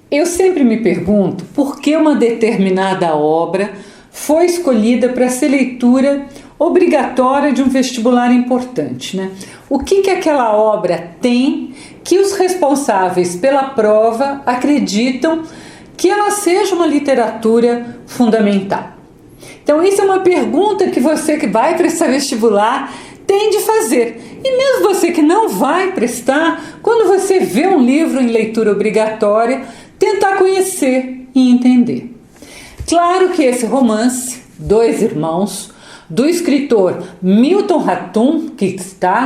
Eu sempre me pergunto por que uma determinada obra foi escolhida para ser leitura obrigatória de um vestibular importante, né? O que aquela obra tem que os responsáveis pela prova acreditam que ela seja uma literatura fundamental? Então isso é uma pergunta que você que vai prestar vestibular tem de fazer. E mesmo você que não vai prestar, quando você vê um livro em leitura obrigatória, tentar conhecer e entender. Claro que esse romance, Dois Irmãos, do escritor Milton Ratum, que está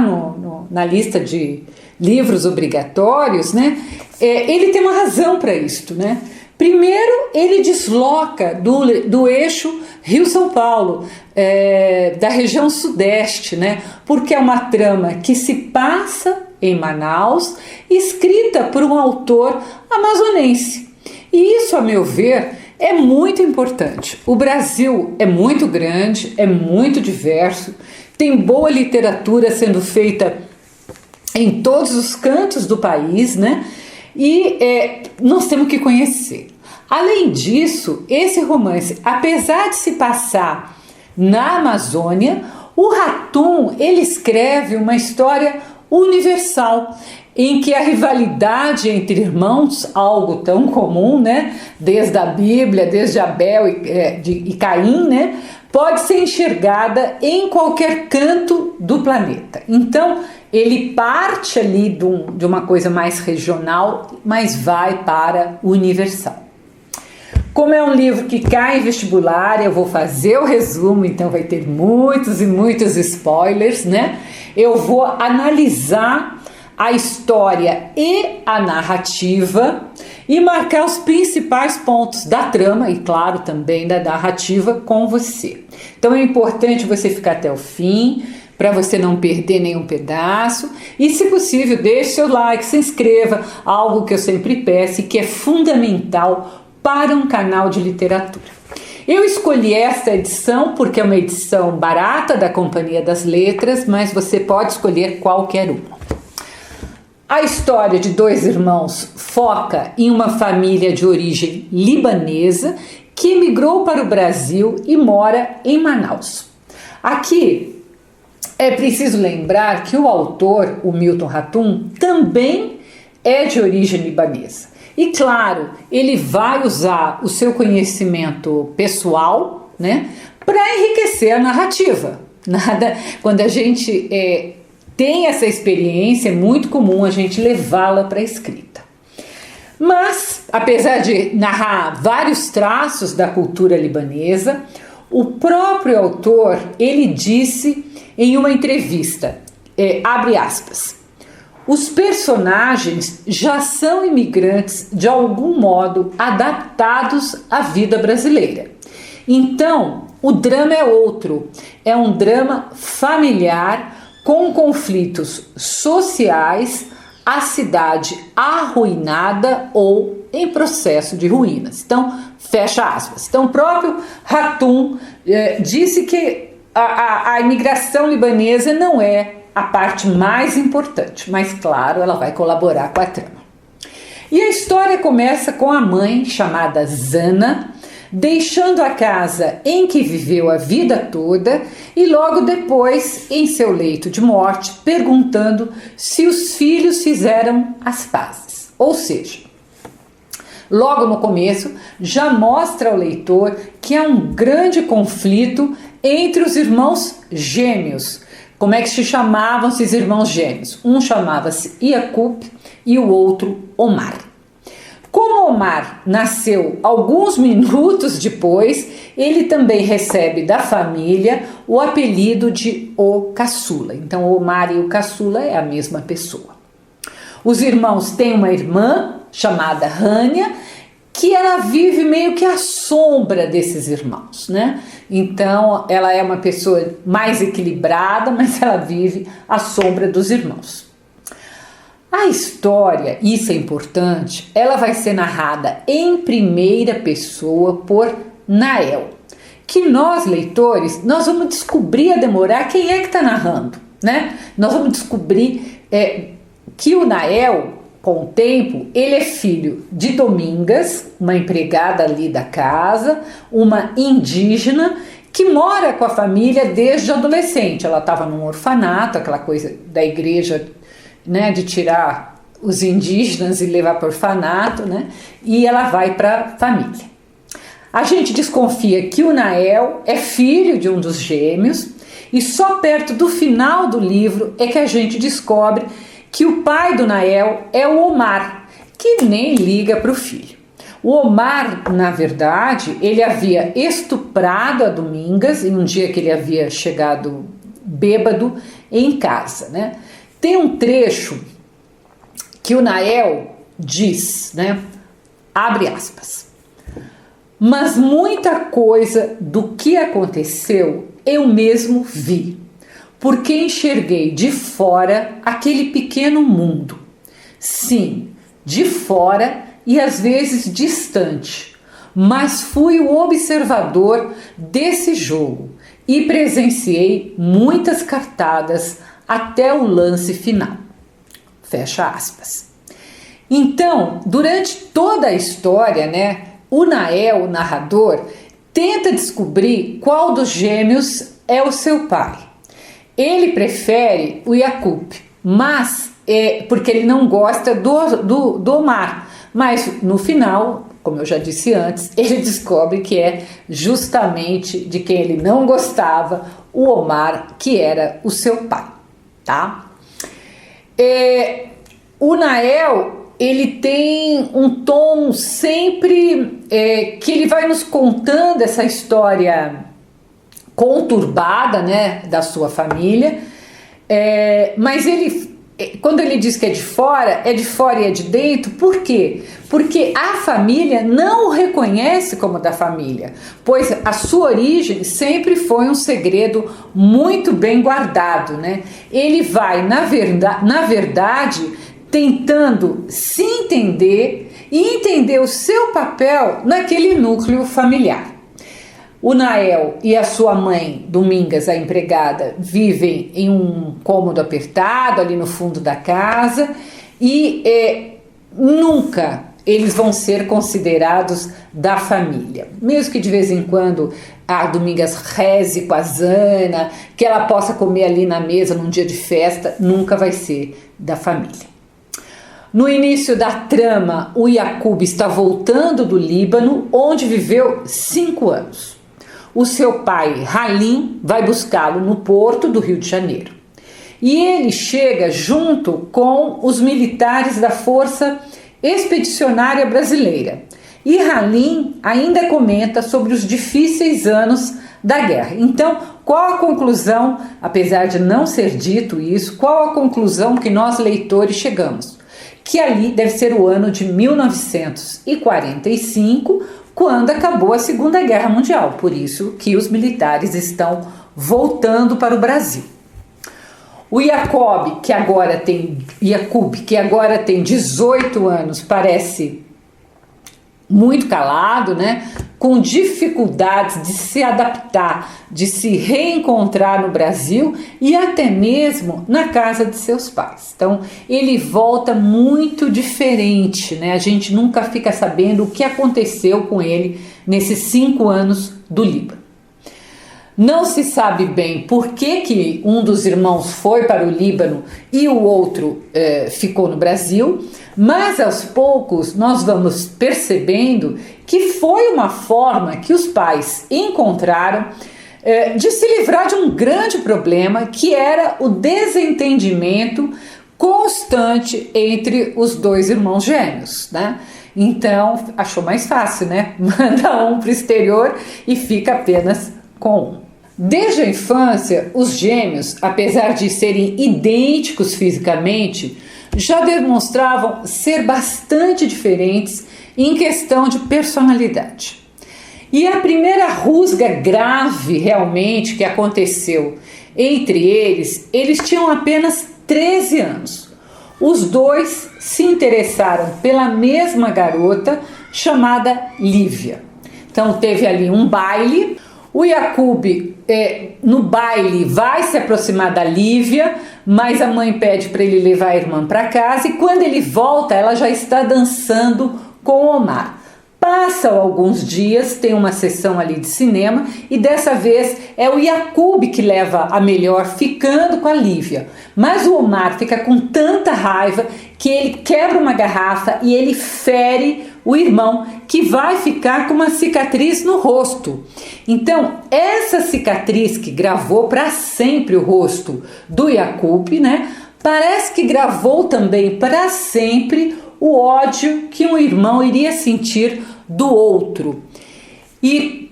na lista de livros obrigatórios, né? Ele tem uma razão para isto, né? Primeiro, ele desloca do eixo Rio-São Paulo, da região sudeste, né? Porque é uma trama que se passa em Manaus, escrita por um autor amazonense. E isso, a meu ver, é muito importante. O Brasil é muito grande, é muito diverso, tem boa literatura sendo feita em todos os cantos do país, né? E nós temos que conhecer. Além disso, esse romance, apesar de se passar na Amazônia, o Ratum, ele escreve uma história universal, em que a rivalidade entre irmãos, algo tão comum, né, desde a Bíblia, desde Abel e Caim, né, pode ser enxergada em qualquer canto do planeta. Então, ele parte ali de uma coisa mais regional, mas vai para o universal. Como é um livro que cai em vestibular, eu vou fazer o resumo, então vai ter muitos e muitos spoilers, né? Eu vou analisar a história e a narrativa e marcar os principais pontos da trama e, claro, também da narrativa com você. Então é importante você ficar até o fim, para você não perder nenhum pedaço e, se possível, deixe seu like, se inscreva, algo que eu sempre peço e que é fundamental para um canal de literatura. Eu escolhi esta edição porque é uma edição barata da Companhia das Letras, mas você pode escolher qualquer uma. A história de Dois Irmãos foca em uma família de origem libanesa que emigrou para o Brasil e mora em Manaus. Aqui é preciso lembrar que o autor, o Milton Ratum, também é de origem libanesa. E claro, ele vai usar o seu conhecimento pessoal, né, para enriquecer a narrativa. Quando a gente tem essa experiência, é muito comum a gente levá-la para a escrita. Mas, apesar de narrar vários traços da cultura libanesa, o próprio autor, ele disse em uma entrevista, abre aspas, os personagens já são imigrantes de algum modo adaptados à vida brasileira. Então, o drama é outro, é um drama familiar com conflitos sociais, a cidade arruinada ou em processo de ruínas. Então, fecha aspas. Então, o próprio Ratum disse que a imigração libanesa não é a parte mais importante, mas claro, ela vai colaborar com a trama. E a história começa com a mãe, chamada Zana, deixando a casa em que viveu a vida toda e logo depois, em seu leito de morte, perguntando se os filhos fizeram as pazes. Ou seja, logo no começo, já mostra ao leitor que há um grande conflito entre os irmãos gêmeos. Como é que se chamavam esses irmãos gêmeos? Um chamava-se Iacob e o outro Omar. Como Omar nasceu alguns minutos depois, ele também recebe da família o apelido de O Caçula. Então, o Omar e o Caçula é a mesma pessoa. Os irmãos têm uma irmã chamada Rania, que ela vive meio que à sombra desses irmãos, né? Então, ela é uma pessoa mais equilibrada, mas ela vive à sombra dos irmãos. A história, isso é importante, ela vai ser narrada em primeira pessoa por Nael, que nós, leitores, nós vamos descobrir a demorar quem é que está narrando, né? Nós vamos descobrir que o Nael, com o tempo, ele é filho de Domingas, uma empregada ali da casa, uma indígena que mora com a família desde adolescente. Ela estava num orfanato, aquela coisa da igreja, né, de tirar os indígenas e levar para o orfanato, né, e ela vai para a família. A gente desconfia que o Nael é filho de um dos gêmeos e só perto do final do livro é que a gente descobre que o pai do Nael é o Omar, que nem liga para o filho. O Omar, na verdade, ele havia estuprado a Domingas em um dia que ele havia chegado bêbado em casa, né? Tem um trecho que o Nael diz, né? Abre aspas. Mas muita coisa do que aconteceu eu mesmo vi, porque enxerguei de fora aquele pequeno mundo. Sim, de fora e às vezes distante, mas fui o observador desse jogo e presenciei muitas cartadas até o lance final. Fecha aspas. Então, durante toda a história, né, o Nael, o narrador, tenta descobrir qual dos gêmeos é o seu pai. Ele prefere o Yakub, mas porque ele não gosta do Omar. Mas no final, como eu já disse antes, ele descobre que é justamente de quem ele não gostava, o Omar, que era o seu pai, tá? O Nael, ele tem um tom sempre que ele vai nos contando essa história conturbada, né, da sua família, mas ele, quando ele diz que é de fora e é de dentro. Por quê? Porque a família não o reconhece como da família, pois a sua origem sempre foi um segredo muito bem guardado, né? Ele vai, na verdade, tentando se entender e entender o seu papel naquele núcleo familiar. O Nael e a sua mãe, Domingas, a empregada, vivem em um cômodo apertado ali no fundo da casa e nunca eles vão ser considerados da família. Mesmo que de vez em quando a Domingas reze com a Zana, que ela possa comer ali na mesa num dia de festa, nunca vai ser da família. No início da trama, o Yakub está voltando do Líbano, onde viveu 5 anos. O seu pai, Halim, vai buscá-lo no porto do Rio de Janeiro. E ele chega junto com os militares da Força Expedicionária Brasileira. E Halim ainda comenta sobre os difíceis anos da guerra. Então, qual a conclusão, apesar de não ser dito isso, qual a conclusão que nós leitores chegamos? Que ali deve ser o ano de 1945, quando acabou a Segunda Guerra Mundial, por isso que os militares estão voltando para o Brasil. O Yakub, que agora tem 18 anos, parece muito calado, né? Com dificuldades de se adaptar, de se reencontrar no Brasil e até mesmo na casa de seus pais. Então, ele volta muito diferente, né? A gente nunca fica sabendo o que aconteceu com ele nesses 5 anos do Líbano. Não se sabe bem por que um dos irmãos foi para o Líbano e o outro ficou no Brasil, mas aos poucos nós vamos percebendo que foi uma forma que os pais encontraram de se livrar de um grande problema, que era o desentendimento constante entre os 2 irmãos gêmeos, né? Então achou mais fácil, né? Manda um para o exterior e fica apenas com um. Desde a infância, os gêmeos, apesar de serem idênticos fisicamente, já demonstravam ser bastante diferentes em questão de personalidade. E a primeira rusga grave realmente que aconteceu entre eles tinham apenas 13 anos. Os 2 se interessaram pela mesma garota chamada Lívia. Então teve ali um baile. O Yacoub, no baile, vai se aproximar da Lívia, mas a mãe pede para ele levar a irmã para casa, e quando ele volta, ela já está dançando com o Omar. Passam alguns dias, tem uma sessão ali de cinema, e dessa vez é o Yacoub que leva a melhor, ficando com a Lívia. Mas o Omar fica com tanta raiva que ele quebra uma garrafa e ele fere o irmão, que vai ficar com uma cicatriz no rosto. Então, essa cicatriz que gravou para sempre o rosto do Yacoub, né, parece que gravou também para sempre o ódio que um irmão iria sentir do outro. E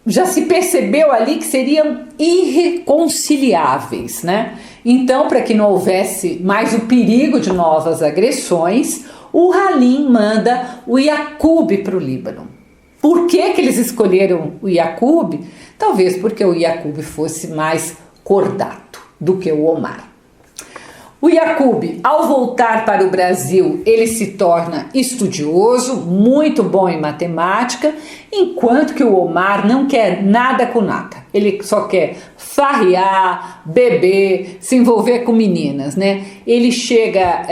já se percebeu ali que seriam irreconciliáveis, né? Então, para que não houvesse mais o perigo de novas agressões, o Halim manda o Yacoub para o Líbano. Por que eles escolheram o Yacoub? Talvez porque o Yacoub fosse mais cordato do que o Omar. O Yacoub, ao voltar para o Brasil, ele se torna estudioso, muito bom em matemática, enquanto que o Omar não quer nada com nada. Ele só quer farrear, beber, se envolver com meninas, né? Ele chega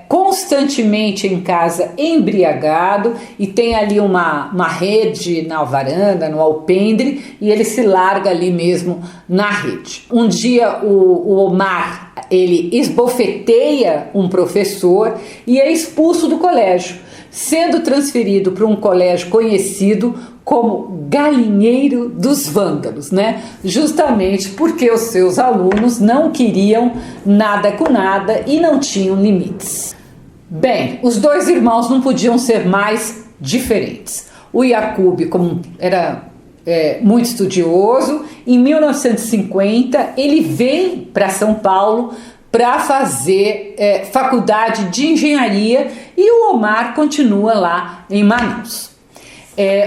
constantemente em casa embriagado e tem ali uma rede na varanda, no alpendre, e ele se larga ali mesmo na rede. Um dia o Omar, ele esbofeteia um professor e é expulso do colégio, sendo transferido para um colégio conhecido como Galinheiro dos Vândalos, né? Justamente porque os seus alunos não queriam nada com nada e não tinham limites. Bem, os dois irmãos não podiam ser mais diferentes. O Yacoub, como era muito estudioso, em 1950 ele vem para São Paulo para fazer faculdade de engenharia, e o Omar continua lá em Manaus.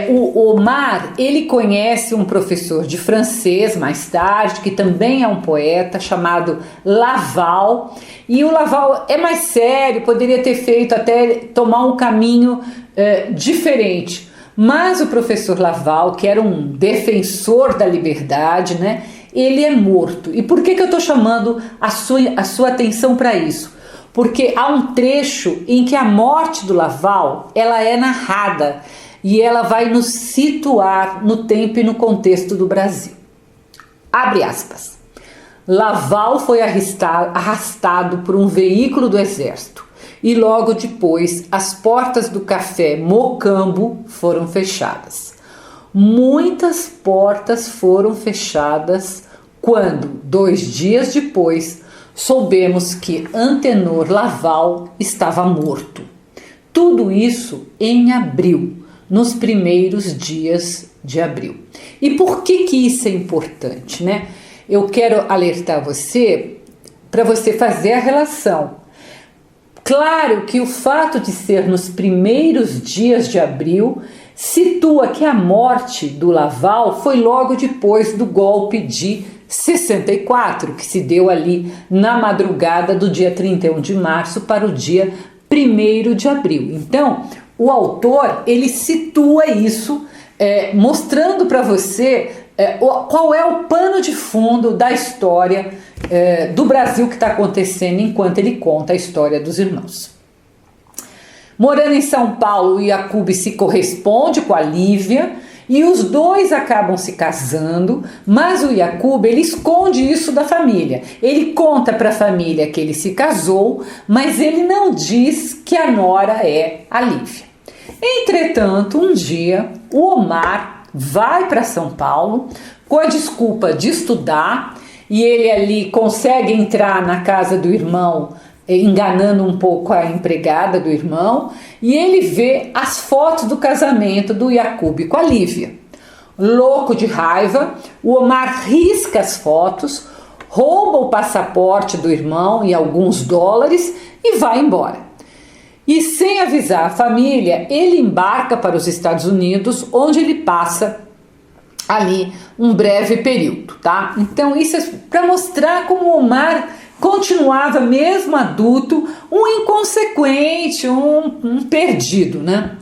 O Omar, ele conhece um professor de francês mais tarde, que também é um poeta, chamado Laval, e o Laval é mais sério, poderia ter feito até tomar um caminho diferente, mas o professor Laval, que era um defensor da liberdade, né, ele é morto. E por que eu estou chamando a sua atenção para isso? Porque há um trecho em que a morte do Laval, ela é narrada, e ela vai nos situar no tempo e no contexto do Brasil. Abre aspas. Laval foi arrastado por um veículo do exército, e logo depois as portas do café Mocambo foram fechadas. Muitas portas foram fechadas quando, 2 dias depois, soubemos que Antenor Laval estava morto. Tudo isso em abril, nos primeiros dias de abril. E por que isso é importante, né? Eu quero alertar você para você fazer a relação. Claro que o fato de ser nos primeiros dias de abril situa que a morte do Laval foi logo depois do golpe de 64, que se deu ali na madrugada do dia 31 de março para o dia 1º de abril. Então, o autor, ele situa isso, mostrando para você qual é o pano de fundo da história do Brasil que está acontecendo enquanto ele conta a história dos irmãos. Morando em São Paulo, o Yacoub se corresponde com a Lívia e os dois acabam se casando, mas o Yacoub, ele esconde isso da família. Ele conta para a família que ele se casou, mas ele não diz que a nora é a Lívia. Entretanto, um dia, o Omar vai para São Paulo com a desculpa de estudar, e ele ali consegue entrar na casa do irmão, enganando um pouco a empregada do irmão, e ele vê as fotos do casamento do Yacoub com a Lívia. Louco de raiva, o Omar risca as fotos, rouba o passaporte do irmão e alguns dólares e vai embora. E sem avisar a família, ele embarca para os Estados Unidos, onde ele passa ali um breve período, tá? Então isso é para mostrar como o Omar continuava, mesmo adulto, um inconsequente, um perdido, né?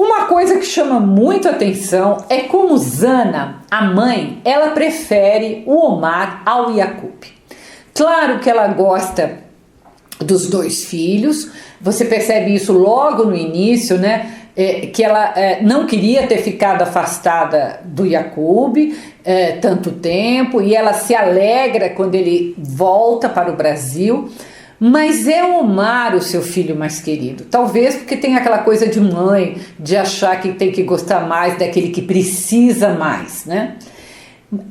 Uma coisa que chama muito atenção é como Zana, a mãe, ela prefere o Omar ao Yaqub. Claro que ela gosta dos dois filhos, você percebe isso logo no início, né? Que ela não queria ter ficado afastada do Yaqub tanto tempo, e ela se alegra quando ele volta para o Brasil. Mas é Omar o seu filho mais querido, talvez porque tem aquela coisa de mãe, de achar que tem que gostar mais daquele que precisa mais, né?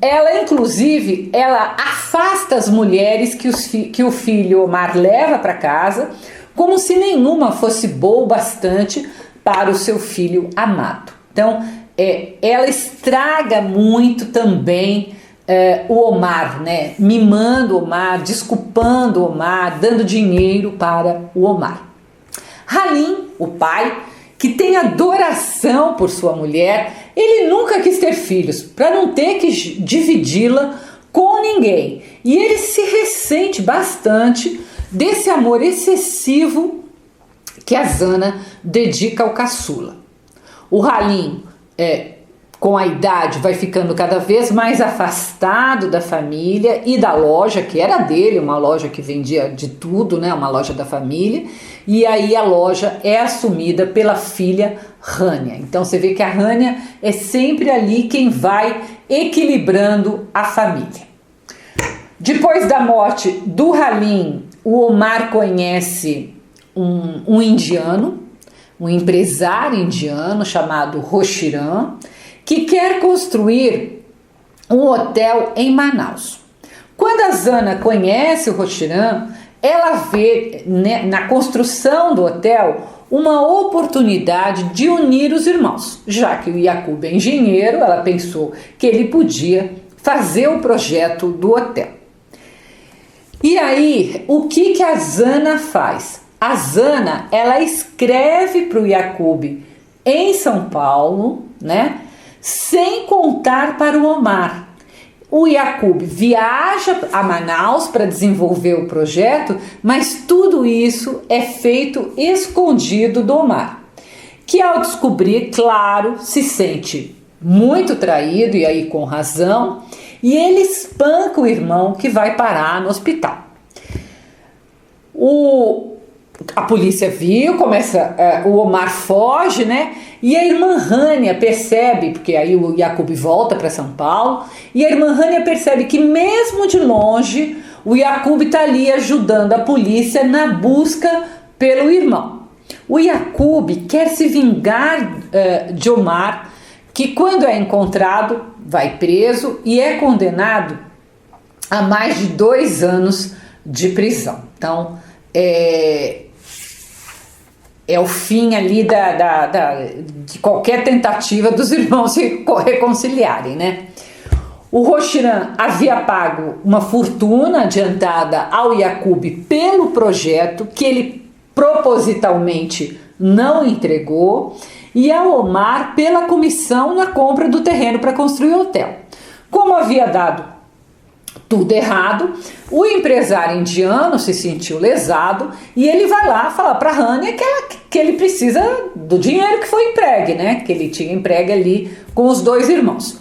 Ela, inclusive, ela afasta as mulheres que o filho Omar leva para casa, como se nenhuma fosse boa o bastante para o seu filho amado. Então, ela estraga muito também o Omar, né? Mimando o Omar, desculpando o Omar, dando dinheiro para o Omar. Halim, o pai, que tem adoração por sua mulher, ele nunca quis ter filhos, para não ter que dividi-la com ninguém. E ele se ressente bastante desse amor excessivo que a Zana dedica ao caçula. O Halim, com a idade, vai ficando cada vez mais afastado da família e da loja, que era dele, uma loja que vendia de tudo, né? Uma loja da família, e aí a loja é assumida pela filha Rania. Então você vê que a Rania é sempre ali quem vai equilibrando a família. Depois da morte do Halim, o Omar conhece um indiano, um empresário indiano chamado Roshiram, que quer construir um hotel em Manaus. Quando a Zana conhece o Roshiram, ela vê, né, na construção do hotel uma oportunidade de unir os irmãos. Já que o Yaqub é engenheiro, ela pensou que ele podia fazer o projeto do hotel. E aí, o que a Zana faz? A Zana, ela escreve para o Yaqub em São Paulo, né? Sem contar para o Omar. O Yaqub viaja a Manaus para desenvolver o projeto, mas tudo isso é feito escondido do Omar, que ao descobrir, claro, se sente muito traído, e aí com razão, e ele espanca o irmão, que vai parar no hospital. A polícia viu, o Omar foge, né? E a irmã Rania percebe, porque aí o Yaqub volta para São Paulo, e a irmã Rania percebe que mesmo de longe o Yaqub está ali ajudando a polícia na busca pelo irmão. O Yaqub quer se vingar de Omar, que quando é encontrado vai preso e é condenado a mais de 2 anos de prisão. Então, é o fim ali de qualquer tentativa dos irmãos se reconciliarem, né? O Roshiram havia pago uma fortuna adiantada ao Yaqub pelo projeto, que ele propositalmente não entregou, e ao Omar pela comissão na compra do terreno para construir o hotel. Como havia dado tudo errado, o empresário indiano se sentiu lesado e ele vai lá falar para a Rania que ele precisa do dinheiro que foi entregue, né? Que ele tinha entregue ali com os 2 irmãos.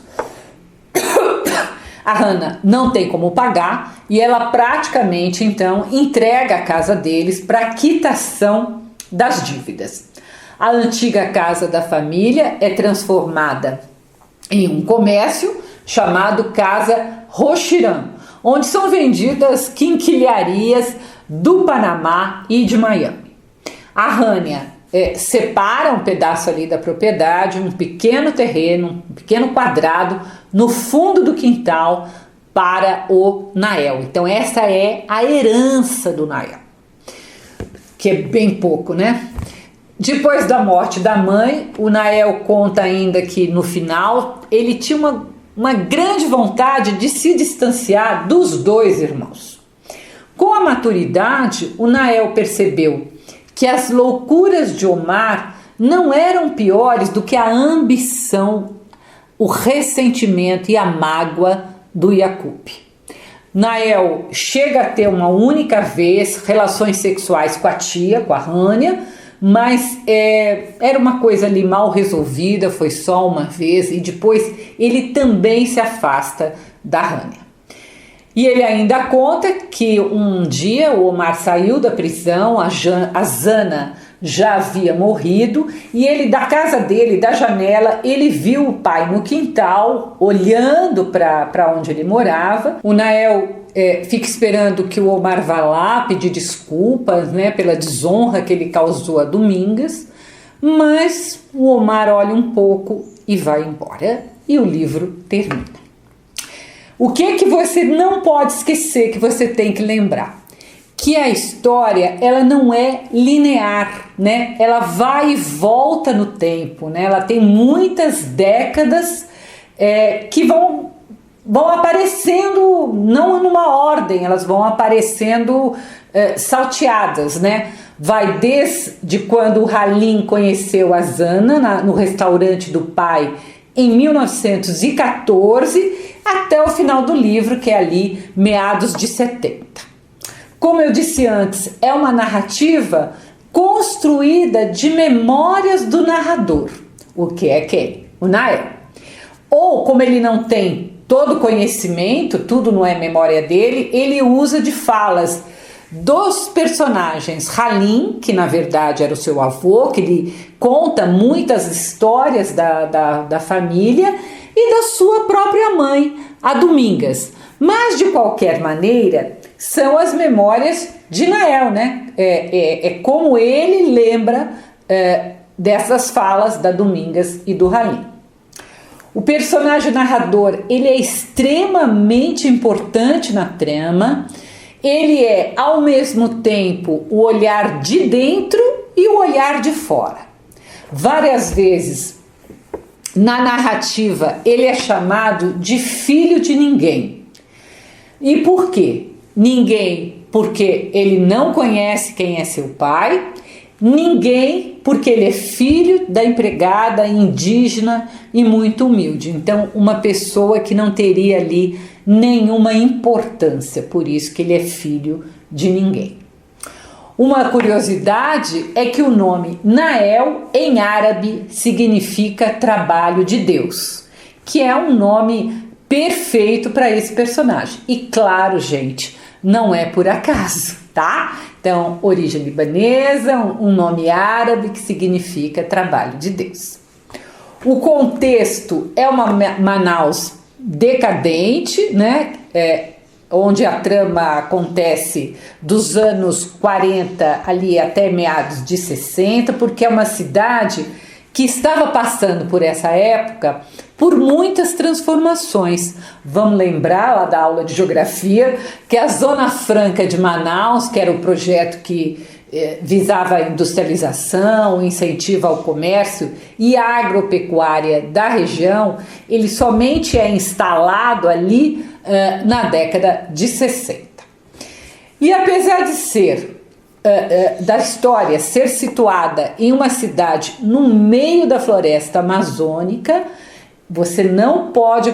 A Rania não tem como pagar e ela praticamente então entrega a casa deles para quitação das dívidas. A antiga casa da família é transformada em um comércio chamado Casa Roshiram, onde são vendidas quinquilharias do Panamá e de Miami. A Rania separa um pedaço ali da propriedade, um pequeno terreno, um pequeno quadrado no fundo do quintal para o Nael. Então essa é a herança do Nael, que é bem pouco, né? Depois da morte da mãe, o Nael conta ainda que no final ele tinha uma grande vontade de se distanciar dos 2 irmãos. Com a maturidade, o Nael percebeu que as loucuras de Omar não eram piores do que a ambição, o ressentimento e a mágoa do Yaqub. Nael chega a ter uma única vez relações sexuais com a tia, com a Rania, mas era uma coisa ali mal resolvida, foi só uma vez, e depois ele também se afasta da Rania. E ele ainda conta que um dia o Omar saiu da prisão, a Zana já havia morrido, e ele, da casa dele, da janela, ele viu o pai no quintal, olhando para onde ele morava. O Nael fica esperando que o Omar vá lá pedir desculpas, né, pela desonra que ele causou a Domingas, mas o Omar olha um pouco e vai embora, e o livro termina. O que você não pode esquecer, que você tem que lembrar? Que a história, ela não é linear, né? Ela vai e volta no tempo, né? Ela tem muitas décadas que vão aparecendo, não numa ordem, elas vão aparecendo salteadas, né? Vai desde quando o Halim conheceu a Zana no restaurante do pai em 1914, até o final do livro, que é ali meados de 70. Como eu disse antes, é uma narrativa construída de memórias do narrador. O que é quem? O Nael. Ou, como ele não tem todo conhecimento, tudo não é memória dele, ele usa de falas dos personagens. Halim, que na verdade era o seu avô, que ele conta muitas histórias da família, e da sua própria mãe, a Domingas. Mas, de qualquer maneira, são as memórias de Nael, né? É como ele lembra dessas falas da Domingas e do Halim. O personagem narrador, ele é extremamente importante na trama. Ele é, ao mesmo tempo, o olhar de dentro e o olhar de fora. Várias vezes, na narrativa, ele é chamado de filho de ninguém. E por quê? Ninguém, porque ele não conhece quem é seu pai. Ninguém, porque ele é filho da empregada indígena e muito humilde. Então, uma pessoa que não teria ali nenhuma importância, por isso que ele é filho de ninguém. Uma curiosidade é que o nome Nael, em árabe, significa trabalho de Deus, que é um nome perfeito para esse personagem. E claro, gente, não é por acaso, tá? Então, origem libanesa, um nome árabe que significa trabalho de Deus. O contexto é uma Manaus decadente, né? Onde a trama acontece dos anos 40 ali até meados de 60, porque é uma cidade que estava passando por essa época por muitas transformações. Vamos lembrar lá da aula de geografia que a Zona Franca de Manaus, que era o projeto que visava a industrialização, incentivo ao comércio e a agropecuária da região, ele somente é instalado ali na década de 60. E apesar de ser da história ser situada em uma cidade no meio da floresta amazônica, você não pode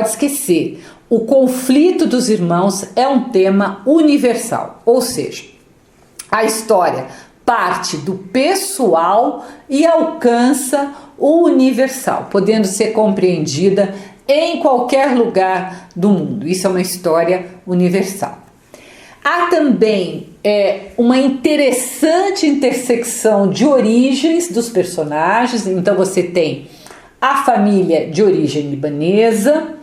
esquecer, o conflito dos irmãos é um tema universal, ou seja, a história parte do pessoal e alcança o universal, podendo ser compreendida em qualquer lugar do mundo. Isso é uma história universal. Há também uma interessante intersecção de origens dos personagens. Então você tem a família de origem libanesa,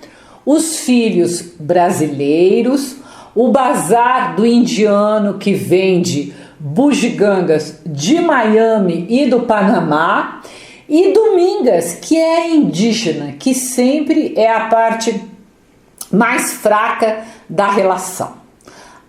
os filhos brasileiros, o bazar do indiano que vende bugigangas de Miami e do Panamá, e Domingas, que é indígena, que sempre é a parte mais fraca da relação.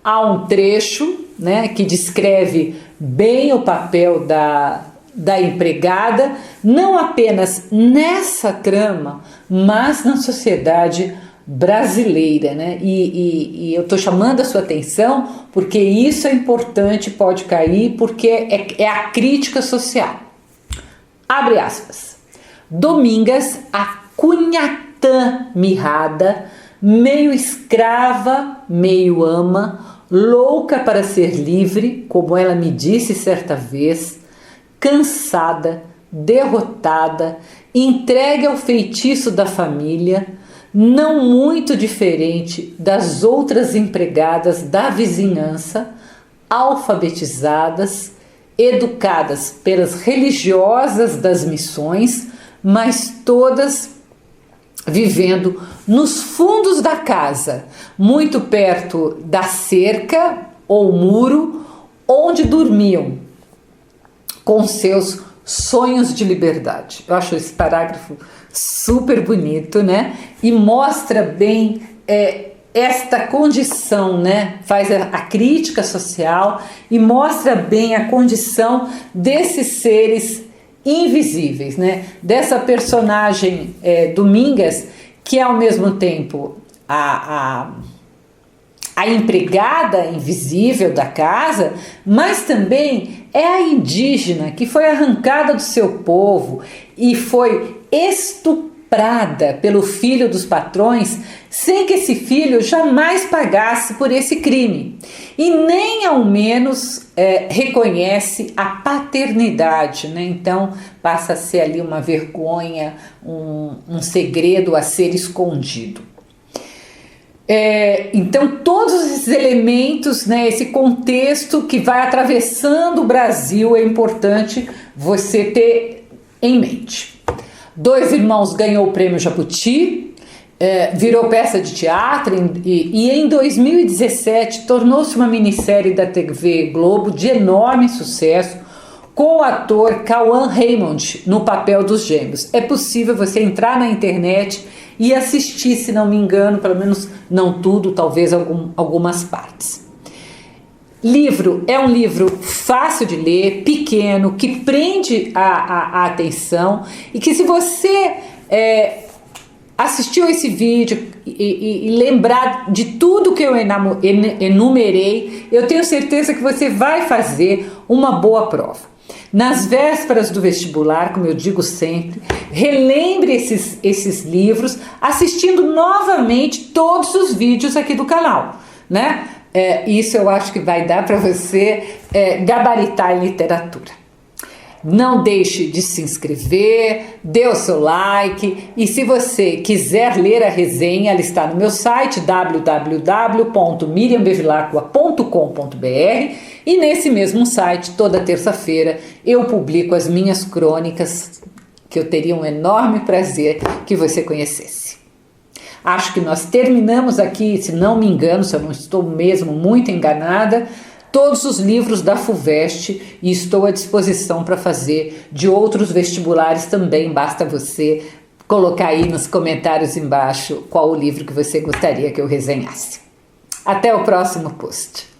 Há um trecho, né, que descreve bem o papel da empregada, não apenas nessa trama, mas na sociedade brasileira, né? E eu estou chamando a sua atenção porque isso é importante, pode cair, porque é a crítica social. Abre aspas. Domingas, a cunhatã mirrada, meio escrava, meio ama, louca para ser livre, como ela me disse certa vez, cansada, derrotada, entregue ao feitiço da família, não muito diferente das outras empregadas da vizinhança, alfabetizadas, educadas pelas religiosas das missões, mas todas vivendo nos fundos da casa, muito perto da cerca ou muro onde dormiam com seus sonhos de liberdade. Eu acho esse parágrafo super bonito, né? E mostra bem esta condição, né? Faz a crítica social e mostra bem a condição desses seres invisíveis, né? Dessa personagem Domingas, que é ao mesmo tempo a empregada invisível da casa, mas também é a indígena que foi arrancada do seu povo e foi estuprada pelo filho dos patrões, sem que esse filho jamais pagasse por esse crime, e nem ao menos reconhece a paternidade, né? Então passa a ser ali uma vergonha, um segredo a ser escondido. Então todos esses elementos, né, esse contexto que vai atravessando o Brasil, é importante você ter em mente. Dois Irmãos ganhou o prêmio Jabuti, virou peça de teatro e em 2017 tornou-se uma minissérie da TV Globo de enorme sucesso, com o ator Cauã Raymond no papel dos gêmeos. É possível você entrar na internet e assistir, se não me engano, pelo menos não tudo, talvez algumas partes. Livro é um livro fácil de ler, pequeno, que prende a atenção, e que, se você assistiu esse vídeo e lembrar de tudo que eu enumerei, eu tenho certeza que você vai fazer uma boa prova. Nas vésperas do vestibular, como eu digo sempre, relembre esses livros assistindo novamente todos os vídeos aqui do canal, né? Isso eu acho que vai dar para você gabaritar em literatura. Não deixe de se inscrever, dê o seu like, e se você quiser ler a resenha, ela está no meu site www.miriambevilacqua.com.br, e nesse mesmo site, toda terça-feira, eu publico as minhas crônicas, que eu teria um enorme prazer que você conhecesse. Acho que nós terminamos aqui, se não me engano, se eu não estou mesmo muito enganada, todos os livros da FUVEST, e estou à disposição para fazer de outros vestibulares também. Basta você colocar aí nos comentários embaixo qual o livro que você gostaria que eu resenhasse. Até o próximo post.